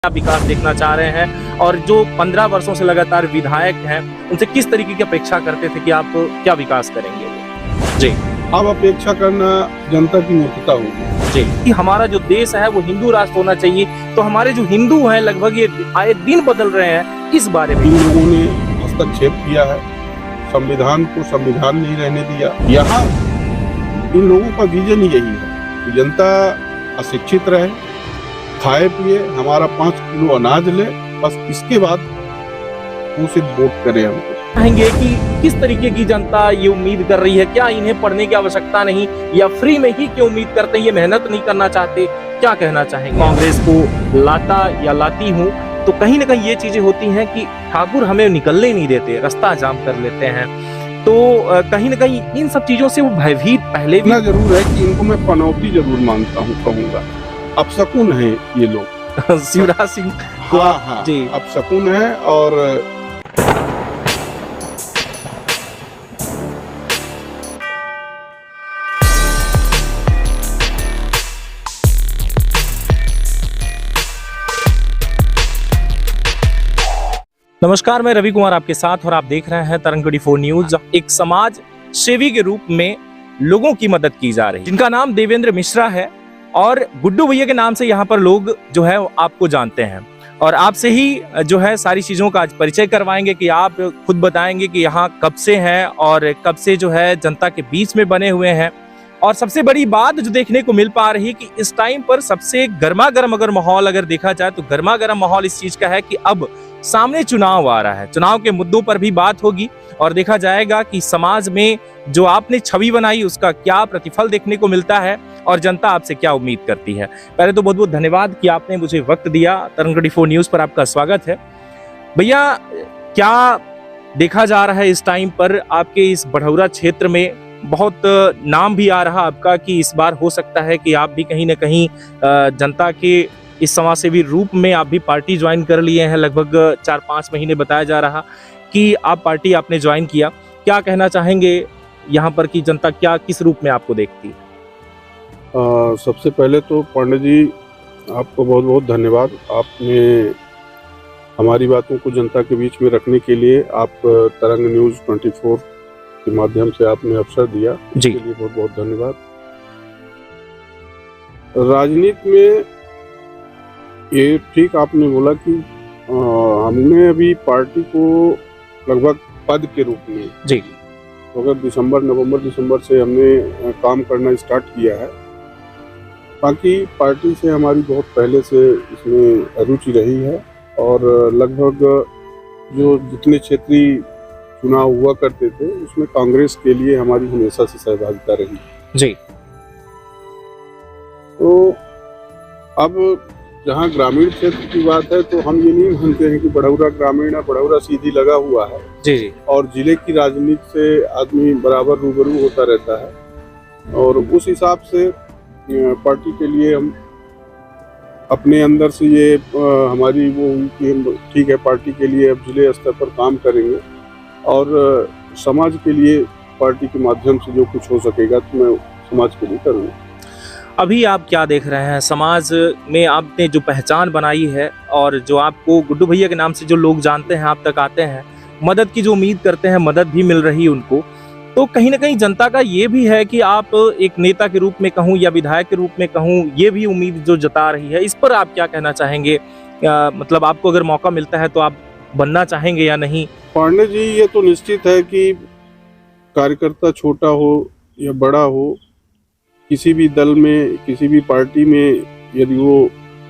क्या विकास देखना चाह रहे हैं और जो 15 वर्षों से लगातार विधायक हैं उनसे किस तरीके की अपेक्षा करते थे कि आप क्या विकास करेंगे। जी, अब अपेक्षा करना जनता की मूर्खता होगी। जी, कि हमारा जो देश है वो हिंदू राष्ट्र होना चाहिए, तो हमारे जो हिंदू हैं लगभग ये आए दिन बदल रहे हैं, इस बारे में इन लोगों ने हस्तक्षेप किया है, संविधान को संविधान नहीं रहने दिया। यहाँ इन लोगों का विजन ही यही है कि जनता अशिक्षित रहे, खाए पिए, हमारा 5 किलो अनाज ले, बस इसके बाद उसे वोट करें हमको। कहेंगे कि किस तरीके की जनता ये उम्मीद कर रही है, क्या इन्हें पढ़ने की आवश्यकता नहीं या फ्री में ही क्यों उम्मीद करते हैं, ये मेहनत नहीं करना चाहते, क्या कहना चाहेंगे। कांग्रेस को लाता या लाती हूँ तो कहीं ना कहीं ये चीजें होती हैं कि ठाकुर हमें निकलने नहीं देते, रास्ता जाम कर लेते हैं, तो कहीं ना कहीं इन सब चीजों से वो भयभीत पहले भी। इतना जरूर है कि इनको मैं पनौती जरूर मानता हूँ, कहूँगा अपशकुन है ये लोग। शिवराज सिंह को हाँ, जी अपशकुन है। और नमस्कार, मैं रवि कुमार आपके साथ और आप देख रहे हैं तरंग 24 न्यूज। एक समाज सेवी के रूप में लोगों की मदद की जा रही है, जिनका नाम देवेंद्र मिश्रा है और गुड्डू भैया के नाम से यहाँ पर लोग जो है आपको जानते हैं और आपसे ही जो है सारी चीजों का आज परिचय करवाएंगे कि आप खुद बताएंगे कि यहाँ कब से हैं और कब से जो है जनता के बीच में बने हुए हैं। और सबसे बड़ी बात जो देखने को मिल पा रही है कि इस टाइम पर सबसे गर्मा गर्म अगर माहौल अगर देखा जाए तो गर्मा गर्म माहौल इस चीज का है कि अब सामने चुनाव आ रहा है, चुनाव के मुद्दों पर भी बात होगी और देखा जाएगा कि समाज में जो आपने छवि बनाई उसका क्या प्रतिफल देखने को मिलता है और जनता आपसे क्या उम्मीद करती है। पहले तो बहुत बहुत धन्यवाद कि आपने मुझे वक्त दिया। तरंग 24 न्यूज पर आपका स्वागत है। भैया, क्या देखा जा रहा है इस टाइम पर आपके इस बढ़ौरा क्षेत्र में, बहुत नाम भी आ रहा आपका कि इस बार हो सकता है कि आप भी कहीं ना कहीं जनता के इस समाजसेवी रूप में आप भी पार्टी ज्वाइन कर लिए हैं। लगभग 4-5 महीने बताया जा रहा कि आप पार्टी आपने ज्वाइन किया, क्या कहना चाहेंगे यहाँ पर कि जनता क्या किस रूप में आपको देखती है। सबसे पहले तो पांडे जी आपको बहुत बहुत धन्यवाद। आपने हमारी बातों को जनता के बीच में रखने के लिए आप तरंग न्यूज 24 के माध्यम से आपने अवसर दिया, इसके लिए बहुत बहुत धन्यवाद। राजनीति में ये ठीक आपने बोला कि हमने अभी पार्टी को लगभग पद के रूप में जी तो अगर नवंबर दिसंबर से हमने काम करना स्टार्ट किया है। बाकी पार्टी से हमारी बहुत पहले से इसमें रुचि रही है और लगभग जो जितने क्षेत्रीय चुनाव हुआ करते थे उसमें कांग्रेस के लिए हमारी हमेशा से सहभागिता रही जी। तो अब जहाँ ग्रामीण क्षेत्र की बात है तो हम ये नहीं मानते हैं कि बढ़ौरा ग्रामीण है, बढ़ौरा सीधी लगा हुआ है जी और जिले की राजनीति से आदमी बराबर रूबरू होता रहता है और उस हिसाब से पार्टी के लिए हम अपने अंदर से ये हमारी वो हुई कि हम ठीक है पार्टी के लिए अब जिले स्तर पर काम करेंगे और समाज के लिए पार्टी के माध्यम से जो कुछ हो सकेगा तो मैं समाज के लिए करूँगा। अभी आप क्या देख रहे हैं समाज में, आपने जो पहचान बनाई है और जो आपको गुड्डू भैया के नाम से जो लोग जानते हैं, आप तक आते हैं, मदद की जो उम्मीद करते हैं, मदद भी मिल रही है उनको, तो कहीं ना कहीं जनता का ये भी है कि आप एक नेता के रूप में कहूँ या विधायक के रूप में कहूँ, ये भी उम्मीद जो जता रही है, इस पर आप क्या कहना चाहेंगे। मतलब आपको अगर मौका मिलता है तो आप बनना चाहेंगे या नहीं। पांडे जी, ये तो निश्चित है कि कार्यकर्ता छोटा हो या बड़ा हो, किसी भी दल में किसी भी पार्टी में यदि वो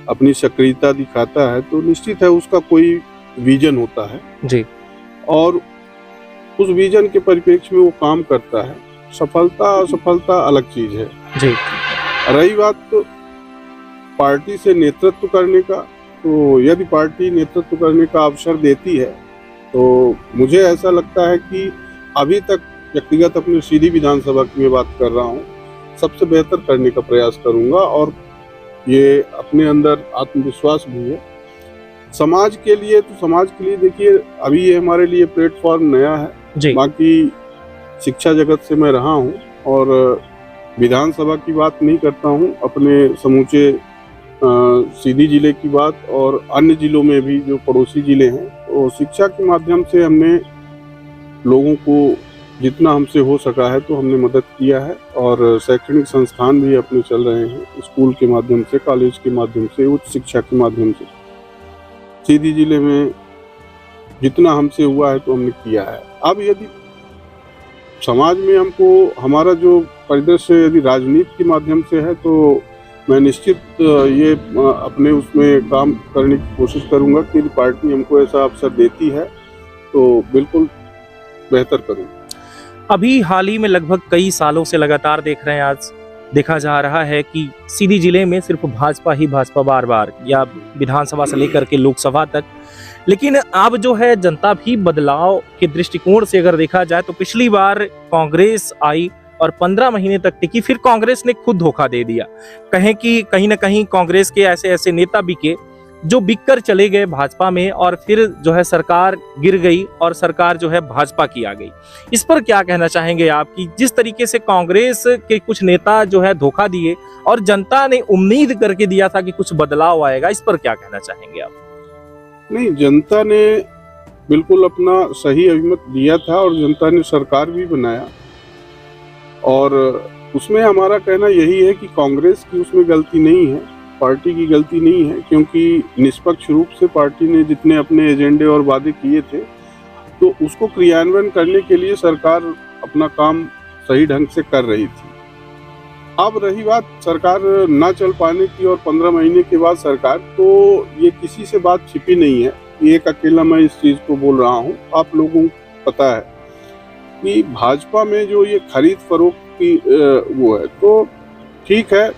अपनी सक्रियता दिखाता है तो निश्चित है उसका कोई विजन होता है जी और उस विजन के परिप्रेक्ष्य में वो काम करता है। सफलता असफलता अलग चीज है जी। रही बात तो पार्टी से नेतृत्व करने का, तो यदि पार्टी नेतृत्व करने का अवसर देती है तो मुझे ऐसा लगता है कि अभी तक व्यक्तिगत अपनी सीधी विधानसभा की मैं बात कर रहा हूँ, सबसे बेहतर करने का प्रयास करूंगा और ये अपने अंदर आत्मविश्वास भी है। समाज के लिए तो समाज के लिए देखिए अभी ये हमारे लिए प्लेटफॉर्म नया है जी। बाकी शिक्षा जगत से मैं रहा हूँ और विधानसभा की बात नहीं करता हूँ, अपने समूचे सीधी जिले की बात और अन्य जिलों में भी जो पड़ोसी जिले हैं, तो शिक्षा के माध्यम से हमने लोगों को जितना हमसे हो सका है तो हमने मदद किया है। और शैक्षणिक संस्थान भी अपने चल रहे हैं, स्कूल के माध्यम से, कॉलेज के माध्यम से, उच्च शिक्षा के माध्यम से। सीधी जिले में जितना हमसे हुआ है तो हमने किया है। अब यदि समाज में हमको हमारा जो परिदृश्य यदि राजनीति के माध्यम से है तो मैं निश्चित ये अपने उसमें काम करने की कोशिश करूंगा कि पार्टी हमको ऐसा अवसर देती है तो बिल्कुल बेहतर करूंगा। अभी हाल ही में लगभग कई सालों से लगातार देख रहे हैं, आज देखा जा रहा है कि सीधी जिले में सिर्फ भाजपा ही भाजपा बार बार, या विधानसभा से लेकर के लोकसभा तक। लेकिन अब जो है जनता भी बदलाव के दृष्टिकोण से अगर देखा जाए तो पिछली बार कांग्रेस आई और 15 महीने तक टिकी, फिर कांग्रेस ने खुद धोखा दे दिया। कहें कि कहीं ना कहीं कांग्रेस के ऐसे ऐसे नेता बिके जो बिककर चले गए भाजपा में, और फिर जो है सरकार गिर गई और सरकार जो है भाजपा की आ गई। इस पर क्या कहना चाहेंगे आप कि जिस तरीके से कांग्रेस के कुछ नेता जो है धोखा दिए और जनता ने उम्मीद करके दिया था कि कुछ बदलाव आएगा, इस पर क्या कहना चाहेंगे आप? नहीं, जनता ने बिल्कुल अपना सही अभिमत दिया था और जनता ने सरकार भी बनाया, और उसमें हमारा कहना यही है कि कांग्रेस की उसमें गलती नहीं है, पार्टी की गलती नहीं है, क्योंकि निष्पक्ष रूप से पार्टी ने जितने अपने एजेंडे और वादे किए थे तो उसको क्रियान्वयन करने के लिए सरकार अपना काम सही ढंग से कर रही थी। अब रही बात सरकार ना चल पाने की और 15 महीने के बाद सरकार, तो ये किसी से बात छिपी नहीं है, एक अकेला मैं इस चीज को बोल रहा हूँ। आप लोगों को पता है कि भाजपा में जो ये खरीद फरोख्त की वो है, तो ठीक है,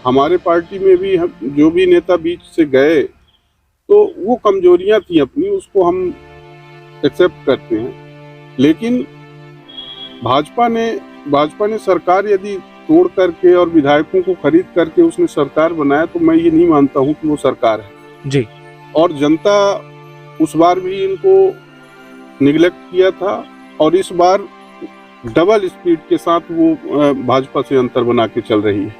हमारे पार्टी में भी हम जो भी नेता बीच से गए तो वो कमजोरियां थी अपनी, उसको हम एक्सेप्ट करते हैं। लेकिन भाजपा ने सरकार यदि तोड़ करके और विधायकों को खरीद करके उसने सरकार बनाया तो मैं ये नहीं मानता हूँ कि वो सरकार है जी। और जनता उस बार भी इनको निगलेक्ट किया था और इस बार डबल स्पीड के साथ वो भाजपा से अंतर बना के चल रही है।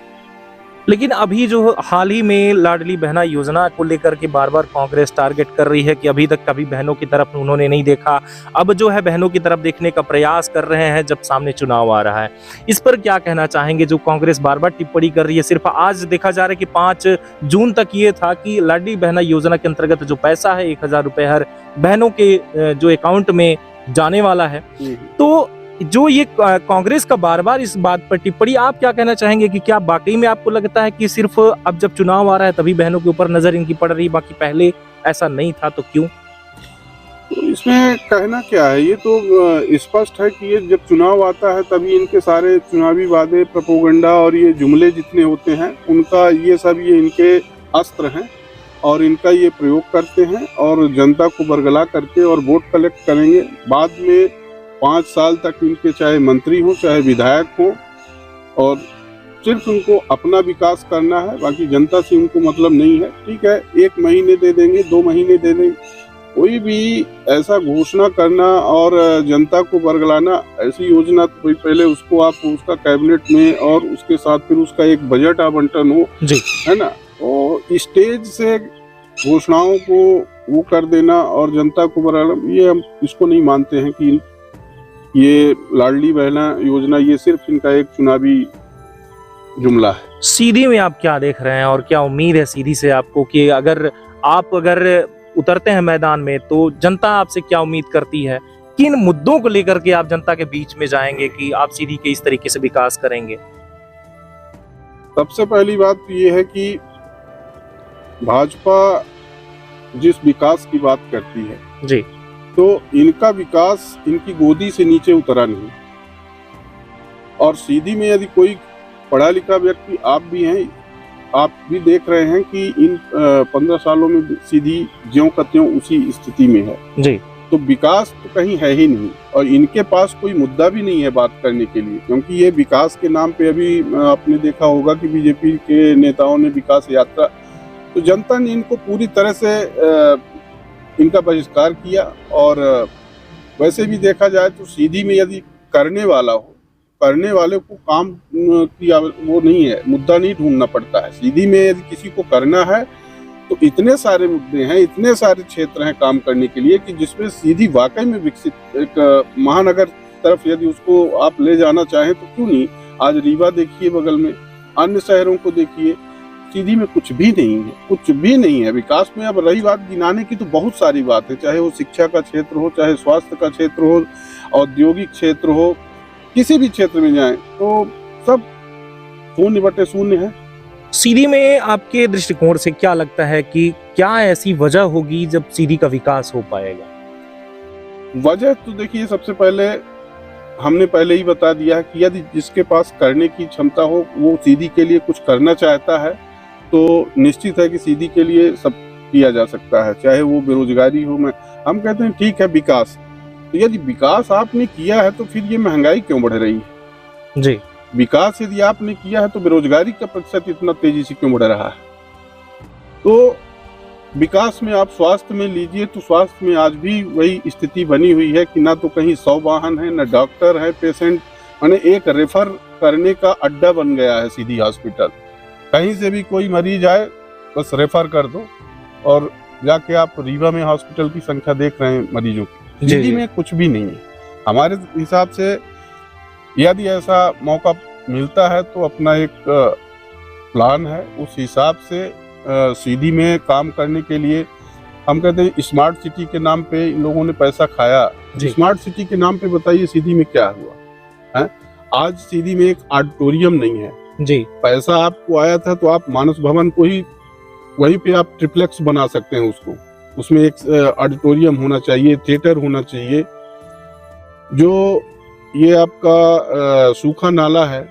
लेकिन अभी जो हाल ही में लाडली बहना योजना को लेकर के बार बार कांग्रेस टारगेट कर रही है कि अभी तक कभी बहनों की तरफ उन्होंने नहीं देखा, अब जो है बहनों की तरफ देखने का प्रयास कर रहे हैं जब सामने चुनाव आ रहा है। इस पर क्या कहना चाहेंगे? जो कांग्रेस बार बार टिप्पणी कर रही है, सिर्फ आज देखा जा रहा है कि 5 जून तक ये था कि लाडली बहना योजना के अंतर्गत जो पैसा है 1000 रुपए हर बहनों के जो अकाउंट में जाने वाला है, तो जो ये कांग्रेस का बार बार इस बात पर टिप्पणी, आप क्या कहना चाहेंगे कि क्या वाकई में आपको लगता है कि सिर्फ अब जब चुनाव आ रहा है तभी बहनों के ऊपर नजर इनकी पड़ रही, बाकी पहले ऐसा नहीं था, तो क्यों? तो इसमें कहना क्या है, ये तो स्पष्ट है कि ये जब चुनाव आता है तभी इनके सारे चुनावी वादे, प्रोपोगंडा और ये जुमले जितने होते हैं उनका ये इनके अस्त्र हैं और इनका ये प्रयोग करते हैं और जनता को बरगला करके और वोट कलेक्ट करेंगे। बाद में 5 साल तक इनके चाहे मंत्री हो चाहे विधायक हो और सिर्फ उनको अपना विकास करना है, बाकी जनता से उनको मतलब नहीं है। ठीक है, 1 महीने दे देंगे, 2 महीने दे देंगे, कोई भी ऐसा घोषणा करना और जनता को बरगलाना, ऐसी योजना तो पहले उसको आप उसका कैबिनेट में और उसके साथ फिर उसका एक बजट आवंटन हो जी, है ना, और स्टेज से घोषणाओं को वो कर देना और जनता को बरगलाना, ये हम इसको नहीं मानते हैं कि ये लाडली बहना योजना ये सिर्फ इनका एक चुनावी जुमला है। सीधी में आप क्या देख रहे हैं और क्या उम्मीद है सीधी से आपको कि अगर उतरते हैं मैदान में तो जनता आपसे क्या उम्मीद करती है? किन मुद्दों को लेकर के आप जनता के बीच में जाएंगे कि आप सीधी के इस तरीके से विकास करेंगे? सबसे पहली बात तो ये है कि भाजपा जिस विकास की बात करती है जी, तो इनका विकास इनकी गोदी से नीचे उतरा नहीं। और सीधी में यदि कोई पढ़ा लिखा व्यक्ति, आप भी हैं, आप भी देख रहे हैं कि इन 15 सालों में सीधी ज्यों का त्यों उसी स्थिति में है जी। तो विकास तो कहीं है ही नहीं और इनके पास कोई मुद्दा भी नहीं है बात करने के लिए, क्योंकि ये विकास के नाम पे अभी आपने देखा होगा कि बीजेपी के नेताओं ने विकास यात्रा, तो जनता ने इनको पूरी तरह से इनका बहिष्कार किया। और वैसे भी देखा जाए तो सीधी में यदि करने वाला हो करने वाले को काम की वो नहीं है, मुद्दा नहीं ढूंढना पड़ता है। सीधी में यदि किसी को करना है तो इतने सारे मुद्दे हैं, इतने सारे क्षेत्र हैं काम करने के लिए कि जिसमें सीधी वाकई में विकसित एक महानगर तरफ यदि उसको आप ले जाना चाहें तो क्यों नहीं। आज रीवा देखिए बगल में, अन्य शहरों को देखिए, सीधी में कुछ भी नहीं है, कुछ भी नहीं है विकास में। अब रही बात गिनाने की तो बहुत सारी बात है, चाहे वो शिक्षा का क्षेत्र हो, चाहे स्वास्थ्य का क्षेत्र हो, औद्योगिक क्षेत्र हो, किसी भी क्षेत्र में जाएं तो सब 0/0 है। सीधी में आपके दृष्टिकोण से क्या लगता है कि क्या ऐसी वजह होगी जब सीधी का विकास हो पाएगा? वजह तो देखिए, सबसे पहले हमने पहले ही बता दिया है कि यदि जिसके पास करने की क्षमता हो, वो सीधी के लिए कुछ करना चाहता है, तो निश्चित है कि सीधी के लिए सब किया जा सकता है, चाहे वो बेरोजगारी हो। हम कहते हैं ठीक है विकास, तो यदि विकास आपने किया है तो फिर ये महंगाई क्यों बढ़ रही है जी? विकास यदि आपने किया है तो बेरोजगारी का प्रतिशत इतना तेजी से क्यों बढ़ रहा है? तो विकास में आप स्वास्थ्य में लीजिए तो स्वास्थ्य में आज भी वही स्थिति बनी हुई है कि ना तो कहीं 100 वाहन है, ना डॉक्टर है, पेशेंट माने एक रेफर करने का अड्डा बन गया है सीधी हॉस्पिटल। कहीं से भी कोई मरीज आए बस रेफर कर दो, और जाके आप रीवा में हॉस्पिटल की संख्या देख रहे हैं मरीजों की, सीधी में कुछ भी नहीं है। हमारे हिसाब से यदि ऐसा मौका मिलता है तो अपना एक प्लान है, उस हिसाब से सीधी में काम करने के लिए हम कहते हैं स्मार्ट सिटी के नाम पे इन लोगों ने पैसा खाया। स्मार्ट सिटी के नाम पे बताइए सीधी में क्या हुआ है? आज सीधी में एक ऑडिटोरियम नहीं है जी। पैसा आपको आया था तो आप मानस भवन को ही वहीं पे आप ट्रिप्लेक्स बना सकते हैं उसको, उसमें एक ऑडिटोरियम होना चाहिए, थिएटर होना चाहिए। जो ये आपका सूखा नाला है,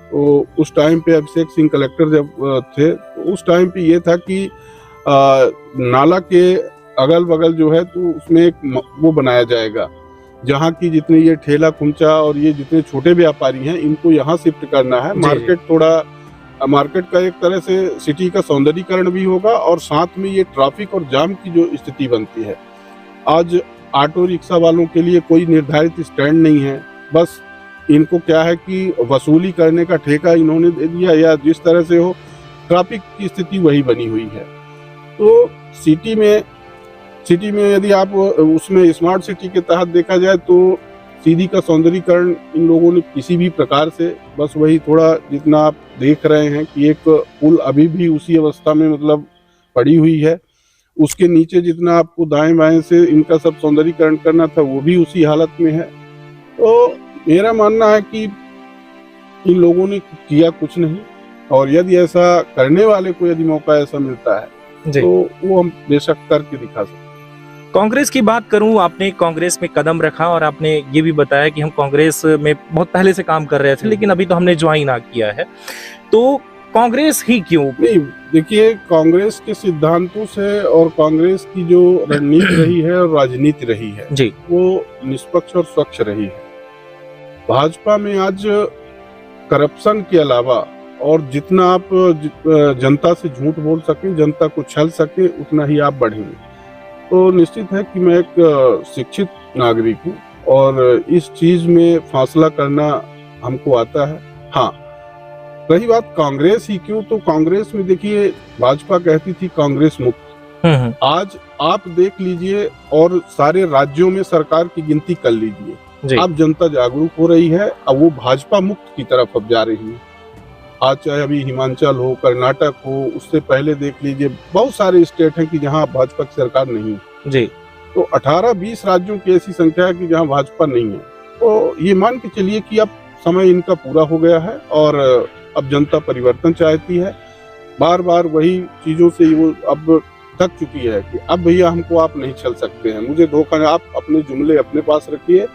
तो उस टाइम पे अभिषेक सिंह कलेक्टर जब थे तो उस टाइम पे ये था कि नाला के अगल बगल जो है तो उसमें एक वो बनाया जाएगा जहाँ की जितने ये ठेला खुमचा और ये जितने छोटे व्यापारी हैं इनको यहाँ शिफ्ट करना है। मार्केट का एक तरह से सिटी का सौंदर्यीकरण भी होगा और साथ में ये ट्रैफिक और जाम की जो स्थिति बनती है, आज ऑटो रिक्शा वालों के लिए कोई निर्धारित स्टैंड नहीं है, बस इनको क्या है कि वसूली करने का ठेका इन्होंने दे दिया या जिस तरह से हो, ट्रैफिक की स्थिति वही बनी हुई है। तो सिटी में यदि आप उसमें स्मार्ट सिटी के तहत देखा जाए तो सीधी का सौंदर्यीकरण इन लोगों ने किसी भी प्रकार से, बस वही थोड़ा जितना आप देख रहे हैं कि एक पुल अभी भी उसी अवस्था में मतलब पड़ी हुई है, उसके नीचे जितना आपको दाएं बाएं से इनका सब सौंदर्यीकरण करना था वो भी उसी हालत में है। तो मेरा मानना है कि इन लोगों ने किया कुछ नहीं, और यदि ऐसा करने वाले को यदि मौका ऐसा मिलता है तो वो हम बेशक करके दिखा सकते हैं। कांग्रेस की बात करूं, आपने कांग्रेस में कदम रखा और आपने ये भी बताया कि हम कांग्रेस में बहुत पहले से काम कर रहे थे लेकिन अभी तो हमने ज्वाइन ना किया है, तो कांग्रेस ही क्यों? नहीं, देखिए कांग्रेस के सिद्धांतों से और कांग्रेस की जो रणनीति रही है और राजनीति रही है जी, वो निष्पक्ष और स्वच्छ रही है। भाजपा में आज करप्शन के अलावा और जितना आप जनता से झूठ बोल सकें, जनता को छल सके, उतना ही आप बढ़ेंगे। तो निश्चित है कि मैं एक शिक्षित नागरिक हूँ और इस चीज में फैसला करना हमको आता है। हाँ, रही बात कांग्रेस ही क्यों, तो कांग्रेस में देखिए भाजपा कहती थी कांग्रेस मुक्त, आज आप देख लीजिए और सारे राज्यों में सरकार की गिनती कर लीजिए, अब जनता जागरूक हो रही है, अब वो भाजपा मुक्त की तरफ अब जा रही है। आज चाहे अभी हिमाचल हो, कर्नाटक हो, उससे पहले देख लीजिए बहुत सारे स्टेट हैं कि जहां भाजपा की सरकार नहीं है जी। तो 18-20 राज्यों की ऐसी संख्या है कि जहां भाजपा नहीं है। तो ये मान के चलिए कि अब समय इनका पूरा हो गया है और अब जनता परिवर्तन चाहती है। बार बार वही चीजों से वो अब थक चुकी है कि अब भैया हमको आप नहीं छल सकते हैं, मुझे धोखा, आप अपने जुमले अपने पास रखिए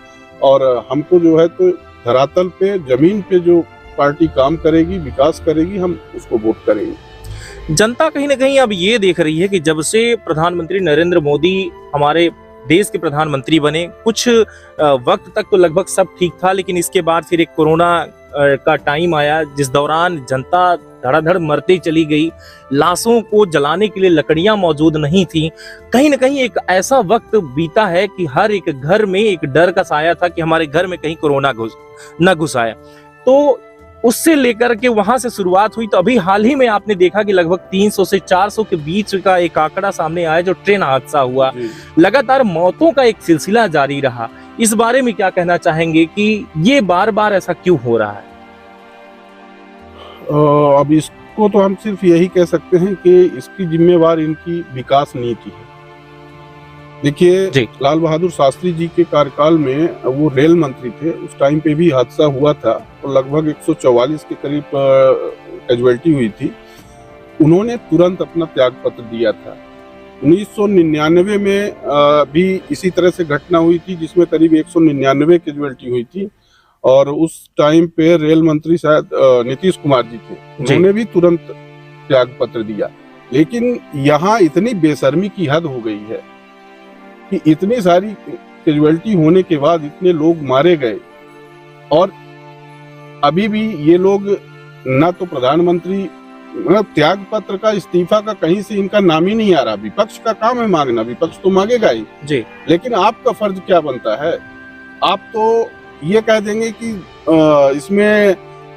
और हमको जो है तो धरातल पे, जमीन पे जो पार्टी काम करेगी, विकास करेगी, हम उसको वोट करेंगे। जनता कहीं ना कहीं अब ये देख रही है कि जब से प्रधानमंत्री नरेंद्र मोदी हमारे देश के प्रधानमंत्री बने, कुछ वक्त तक तो लगभग सब ठीक था, लेकिन इसके बाद फिर एक कोरोना का टाइम आया जिस दौरान जनता धड़ाधड़ मरती चली गई, लाशों को जलाने के लिए लकड़ियां मौजूद नहीं थी। कहीं ना कहीं एक ऐसा वक्त बीता है कि हर एक घर में एक डर का साया था कि हमारे घर में कहीं कोरोना न घुस आए। तो उससे लेकर के वहां से शुरुआत हुई। तो अभी हाल ही में आपने देखा कि लगभग 300 से 400 के बीच का एक आंकड़ा सामने आया जो ट्रेन हादसा हुआ। लगातार मौतों का एक सिलसिला जारी रहा। इस बारे में क्या कहना चाहेंगे कि ये बार बार ऐसा क्यों हो रहा है? अब इसको तो हम सिर्फ यही कह सकते हैं कि इसकी जिम्मेवार इनकी विकास नीति है। देखिए, लाल बहादुर शास्त्री जी के कार्यकाल में वो रेल मंत्री थे, उस टाइम पे भी हादसा हुआ था और लगभग 144 के करीब कैजुअल्टी हुई थी। उन्होंने तुरंत अपना त्याग पत्र दिया था। 1999 में भी इसी तरह से घटना हुई थी जिसमें करीब 199 कैजुअल्टी हुई थी और उस टाइम पे रेल मंत्री शायद नीतीश कुमार जी थे, उन्होंने भी तुरंत त्याग पत्र दिया। लेकिन यहाँ इतनी बेशर्मी की हद हो गई है कि इतनी सारी कैजुअल्टी होने के बाद इतने लोग मारे गए और अभी भी ये लोग ना तो प्रधानमंत्री, मतलब त्याग पत्र का, इस्तीफा का कहीं से इनका नाम ही नहीं आ रहा। विपक्ष का काम है मांगना, विपक्ष तो मांगेगा ही जी, लेकिन आपका फर्ज क्या बनता है? आप तो ये कह देंगे कि इसमें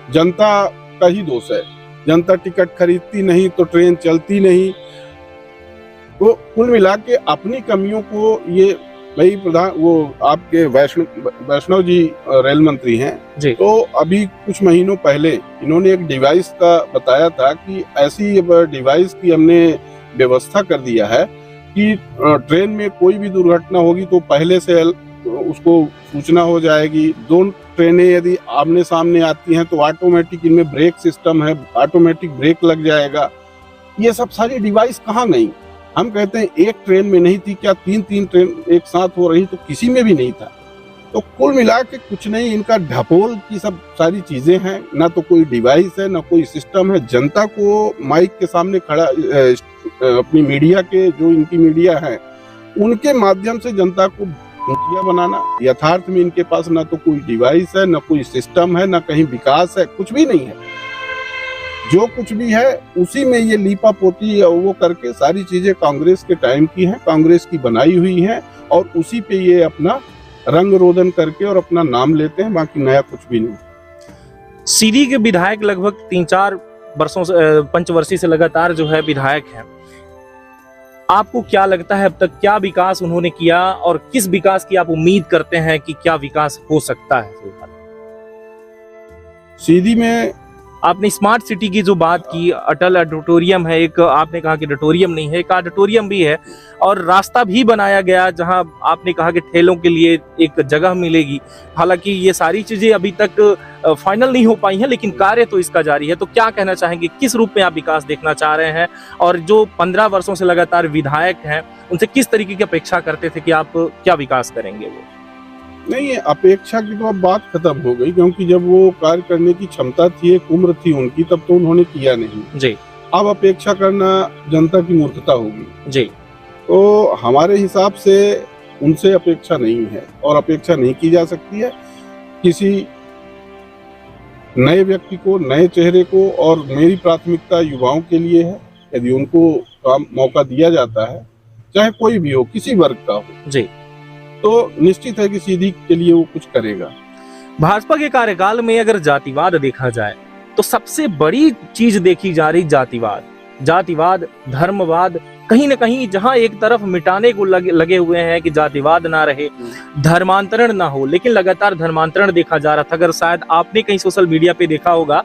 जनता का ही दोष है, जनता टिकट खरीदती नहीं तो ट्रेन चलती नहीं। तो कुल मिला के अपनी कमियों को ये भाई वो आपके वैष्णव जी रेल मंत्री हैं जी। तो अभी कुछ महीनों पहले इन्होंने एक डिवाइस का बताया था कि ऐसी डिवाइस की हमने व्यवस्था कर दिया है कि ट्रेन में कोई भी दुर्घटना होगी तो पहले से उसको सूचना हो जाएगी। दोनों ट्रेनें यदि आमने सामने आती हैं तो ऑटोमेटिक इनमें ब्रेक सिस्टम है, ऑटोमेटिक ब्रेक लग जाएगा। ये सब सारी डिवाइस कहाँ गई? हम कहते हैं एक ट्रेन में नहीं थी, क्या 3 ट्रेन एक साथ हो रही तो किसी में भी नहीं था। तो कुल मिला के कुछ नहीं, इनका ढपोल की सब सारी चीजें हैं, ना तो कोई डिवाइस है ना कोई सिस्टम है। जनता को माइक के सामने खड़ा अपनी मीडिया के जो इनकी मीडिया है उनके माध्यम से जनता को मुखिया बनाना। यथार्थ में इनके पास ना तो कोई डिवाइस है, ना कोई सिस्टम है, ना कहीं विकास है, कुछ भी नहीं है। जो कुछ भी है उसी में ये लीपा पोती वो करके सारी चीजें कांग्रेस के टाइम की हैं, कांग्रेस की बनाई हुई हैं और उसी पे ये अपना रंग रोदन करके और अपना नाम लेते हैं, बाकी नया कुछ भी नहीं। सीधी के विधायक लगभग 3-4 वर्षों से, पंचवर्षीय से लगातार जो है विधायक हैं। आपको क्या लगता है अब तक क्या विकास उन्होंने किया और किस विकास की आप उम्मीद करते हैं कि क्या विकास हो सकता है? सीधी में आपने स्मार्ट सिटी की जो बात की, अटल ऑडिटोरियम है, एक आपने कहा कि ऑडिटोरियम नहीं है, एक ऑडिटोरियम भी है और रास्ता भी बनाया गया जहां आपने कहा कि ठेलों के लिए एक जगह मिलेगी। हालांकि ये सारी चीजें अभी तक फाइनल नहीं हो पाई हैं, लेकिन कार्य तो इसका जारी है। तो क्या कहना चाहेंगे, किस रूप में आप विकास देखना चाह रहे हैं और जो 15 वर्षों से लगातार विधायक हैं उनसे किस तरीके की अपेक्षा करते थे कि आप क्या विकास करेंगे? वो नहीं, अपेक्षा की तो अब बात खत्म हो गई, क्योंकि जब वो कार्य करने की क्षमता थी, एक उम्र थी उनकी, तब तो उन्होंने किया नहीं जी। अब अपेक्षा करना जनता की मूर्खता होगी जी। तो हमारे हिसाब से उनसे अपेक्षा नहीं है और अपेक्षा नहीं की जा सकती है किसी नए व्यक्ति को, नए चेहरे को। और मेरी प्राथमिकता युवाओं के लिए है। यदि उनको काम मौका दिया जाता है, चाहे कोई भी हो, किसी वर्ग का हो जी, तो निश्चित है कि सीधी के लिए वो कुछ करेगा। भाजपा के कार्यकाल में अगर जातिवाद देखा जाए तो सबसे बड़ी चीज देखी जा रही जातिवाद, धर्मवाद। कहीं ना कहीं जहां एक तरफ मिटाने को लगे हुए हैं कि जातिवाद ना रहे, धर्मांतरण ना हो, लेकिन लगातार धर्मांतरण देखा जा रहा था। अगर शायद आपने कहीं सोशल मीडिया पे देखा होगा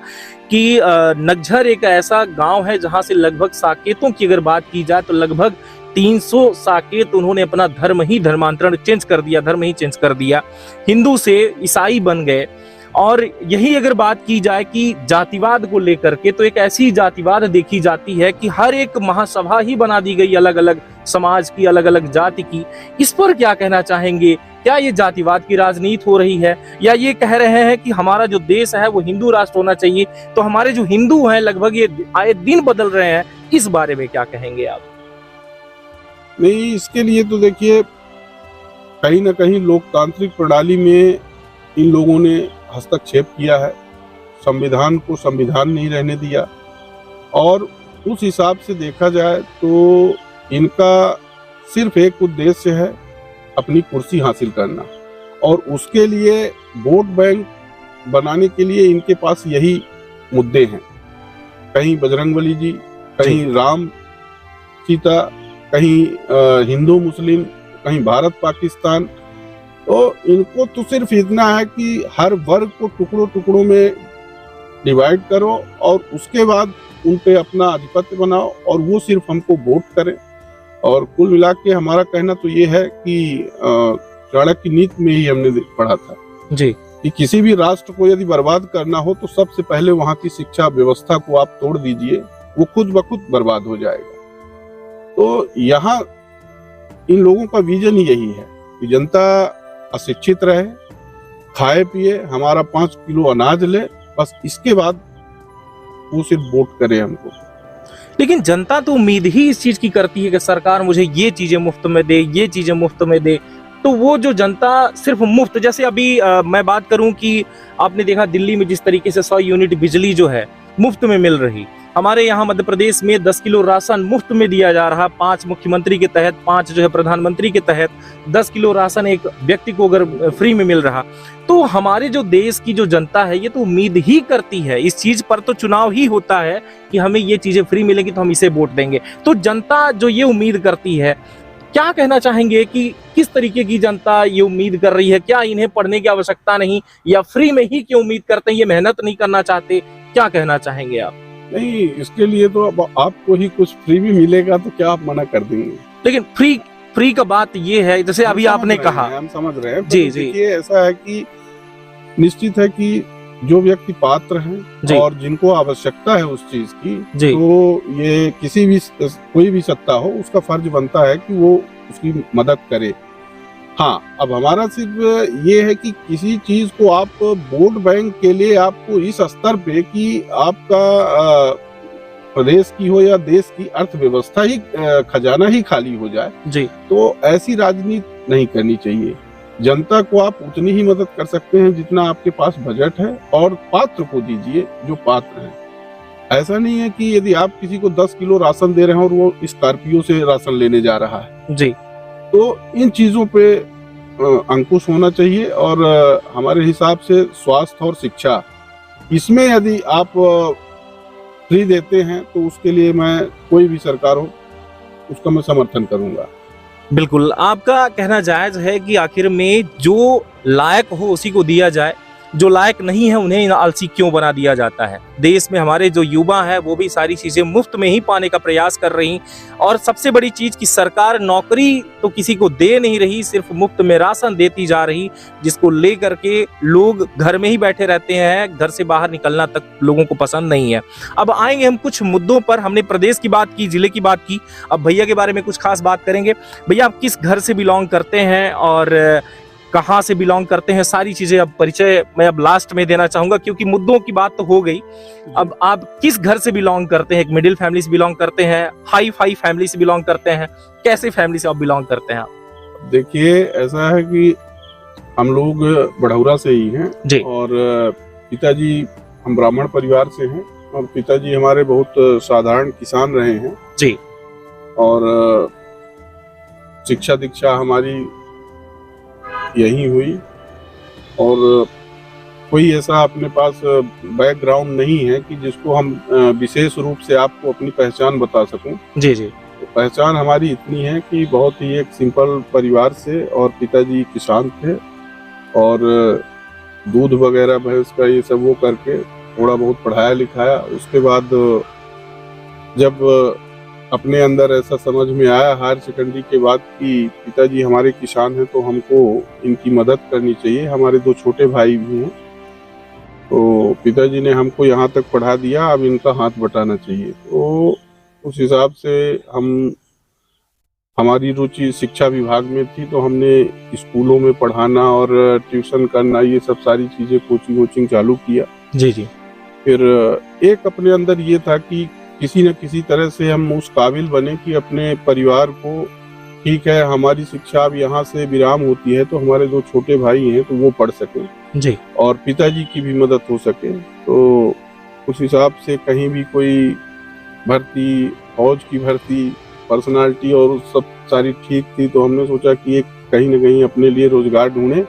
कि नगझर एक ऐसा गांव है जहां से लगभग साकेतों की अगर बात की जाए तो लगभग 300 साकेत उन्होंने अपना धर्म ही चेंज कर दिया, हिंदू से ईसाई बन गए। और यही अगर बात की जाए कि जातिवाद को लेकर के, तो एक ऐसी जातिवाद देखी जाती है कि हर एक महासभा ही बना दी गई अलग अलग समाज की, अलग अलग जाति की। इस पर क्या कहना चाहेंगे? क्या ये जातिवाद की राजनीति हो रही है या ये कह रहे हैं कि हमारा जो देश है वो हिंदू राष्ट्र होना चाहिए? तो हमारे जो हिंदू हैं लगभग ये आए दिन बदल रहे हैं, इस बारे में क्या कहेंगे आप? नहीं, इसके लिए तो देखिए कहीं ना कहीं लोकतांत्रिक प्रणाली में इन लोगों ने हस्तक्षेप किया है संविधान को संविधान नहीं रहने दिया। और उस हिसाब से देखा जाए तो इनका सिर्फ एक उद्देश्य है, अपनी कुर्सी हासिल करना, और उसके लिए वोट बैंक बनाने के लिए इनके पास यही मुद्दे हैं। कहीं बजरंगबली जी, कहीं राम सीता, कहीं हिंदू मुस्लिम, कहीं भारत पाकिस्तान। तो इनको तो सिर्फ इतना है कि हर वर्ग को टुकड़ों टुकड़ों में डिवाइड करो और उसके बाद उन पे अपना आधिपत्य बनाओ और वो सिर्फ हमको वोट करें। और कुल मिला के हमारा कहना तो ये है कि चाणक्य नीति में ही हमने पढ़ा था जी कि किसी भी राष्ट्र को यदि बर्बाद करना हो तो सबसे पहले वहाँ की शिक्षा व्यवस्था को आप तोड़ दीजिए, वो खुद ब खुद बर्बाद हो जाएगा। तो यहाँ इन लोगों का विजन ही यही है कि जनता अशिक्षित रहे, खाए पिए, हमारा 5 किलो अनाज ले, बस इसके बाद वो सिर्फ वोट करे हमको। लेकिन जनता तो उम्मीद ही इस चीज की करती है कि सरकार मुझे ये चीजें मुफ्त में दे, ये चीजें मुफ्त में दे। तो वो जो जनता सिर्फ मुफ्त, जैसे अभी मैं बात करूं कि आपने देखा दिल्ली में जिस तरीके से 100 यूनिट बिजली जो है मुफ्त में मिल रही, हमारे यहाँ मध्य प्रदेश में 10 किलो राशन मुफ्त में दिया जा रहा, 5 मुख्यमंत्री के तहत, 5 जो है प्रधानमंत्री के तहत 10 किलो राशन एक व्यक्ति को अगर फ्री में मिल रहा। तो हमारे जो देश की जो जनता है ये तो उम्मीद ही करती है इस चीज पर, तो चुनाव ही होता है कि हमें ये चीजें फ्री मिलेंगी तो हम इसे वोट देंगे। तो जनता जो ये उम्मीद करती है, क्या कहना चाहेंगे कि किस तरीके की जनता ये उम्मीद कर रही है? क्या इन्हें पढ़ने की आवश्यकता नहीं, या फ्री में ही क्यों उम्मीद करते हैं, ये मेहनत नहीं करना चाहते? क्या कहना चाहेंगे आप? नहीं, इसके लिए तो अब आपको ही कुछ फ्री भी मिलेगा तो क्या आप मना कर देंगे? लेकिन फ्री का बात ये है, जैसे अभी आपने कहा, हम समझ रहे हैं, जी जी, ये ऐसा है कि निश्चित है कि जो व्यक्ति पात्र हैं और जिनको आवश्यकता है उस चीज की, तो ये किसी भी कोई भी सत्ता हो उसका फर्ज बनता है कि वो उसकी मदद करे। हाँ, अब हमारा सिर्फ ये है कि किसी चीज को आप वोट बैंक के लिए आपको इस स्तर पे कि आपका प्रदेश की हो या देश की अर्थव्यवस्था ही, खजाना ही खाली हो जाए जी, तो ऐसी राजनीति नहीं करनी चाहिए। जनता को आप उतनी ही मदद कर सकते हैं जितना आपके पास बजट है, और पात्र को दीजिए जो पात्र है। ऐसा नहीं है कि यदि आप किसी को 10 किलो राशन दे रहे हैं और वो स्कॉर्पियो से राशन लेने जा रहा है जी, तो इन चीजों पे अंकुश होना चाहिए। और हमारे हिसाब से स्वास्थ्य और शिक्षा, इसमें यदि आप फ्री देते हैं तो उसके लिए मैं, कोई भी सरकार हो उसका मैं समर्थन करूंगा। बिल्कुल, आपका कहना जायज है कि आखिर में जो लायक हो उसी को दिया जाए, जो लायक नहीं है उन्हें आलसी क्यों बना दिया जाता है। देश में हमारे जो युवा है वो भी सारी चीजें मुफ्त में ही पाने का प्रयास कर रही, और सबसे बड़ी चीज कि सरकार नौकरी तो किसी को दे नहीं रही, सिर्फ मुफ्त में राशन देती जा रही, जिसको लेकर के लोग घर में ही बैठे रहते हैं, घर से बाहर निकलना तक लोगों को पसंद नहीं है। अब आएंगे हम कुछ मुद्दों पर, हमने प्रदेश की बात की, जिले की बात की, अब भैया के बारे में कुछ खास बात करेंगे। भैया, आप किस घर से बिलोंग करते हैं और कहाँ से बिलोंग करते हैं, सारी चीजें अब परिचय मैं अब लास्ट में देना चाहूंगा, क्योंकि मुद्दों की बात तो हो गई। अब आप किस घर से बिलोंग करते हैं? एक मिडिल फैमिली से बिलोंग करते हैं, हाई फाई फैमिली से बिलोंग करते हैं, कैसे फैमिली से आप बिलोंग करते हैं? आप देखिए, ऐसा है कि हम लोग बढ़ौरा से ही हैं जी, और पिताजी, हम ब्राह्मण परिवार से हैं, और पिताजी हमारे बहुत साधारण किसान रहे हैं जी, और शिक्षा दीक्षा हमारी यही हुई, और कोई ऐसा अपने पास बैकग्राउंड नहीं है कि जिसको हम विशेष रूप से आपको अपनी पहचान बता सकूं। जी जी, तो पहचान हमारी इतनी है कि बहुत ही एक सिंपल परिवार से, और पिताजी किसान थे, और दूध वगैरह भैंस का ये सब वो करके थोड़ा बहुत पढ़ाया लिखाया। उसके बाद जब अपने अंदर ऐसा समझ में आया हायर सेकेंडरी के बाद कि पिताजी हमारे किसान हैं तो हमको इनकी मदद करनी चाहिए। हमारे 2 छोटे भाई भी हैं, तो पिताजी ने हमको यहाँ तक पढ़ा दिया, अब इनका हाथ बटाना चाहिए। तो उस हिसाब से हमारी रुचि शिक्षा विभाग में थी, तो हमने स्कूलों में पढ़ाना और ट्यूशन करना, ये सब सारी चीज़ें, कोचिंग चालू किया जी जी। फिर एक अपने अंदर ये था कि किसी न किसी तरह से हम उस काबिल बने कि अपने परिवार को, ठीक है हमारी शिक्षा अब यहाँ से विराम होती है तो हमारे 2 छोटे भाई हैं तो वो पढ़ सकें। जी और पिताजी की भी मदद हो सके। तो उस हिसाब से कहीं भी कोई भर्ती, फौज की भर्ती, पर्सनालिटी और सब सारी ठीक थी, तो हमने सोचा कि एक कहीं ना कहीं अपने लिए रोजगार ढूंढे।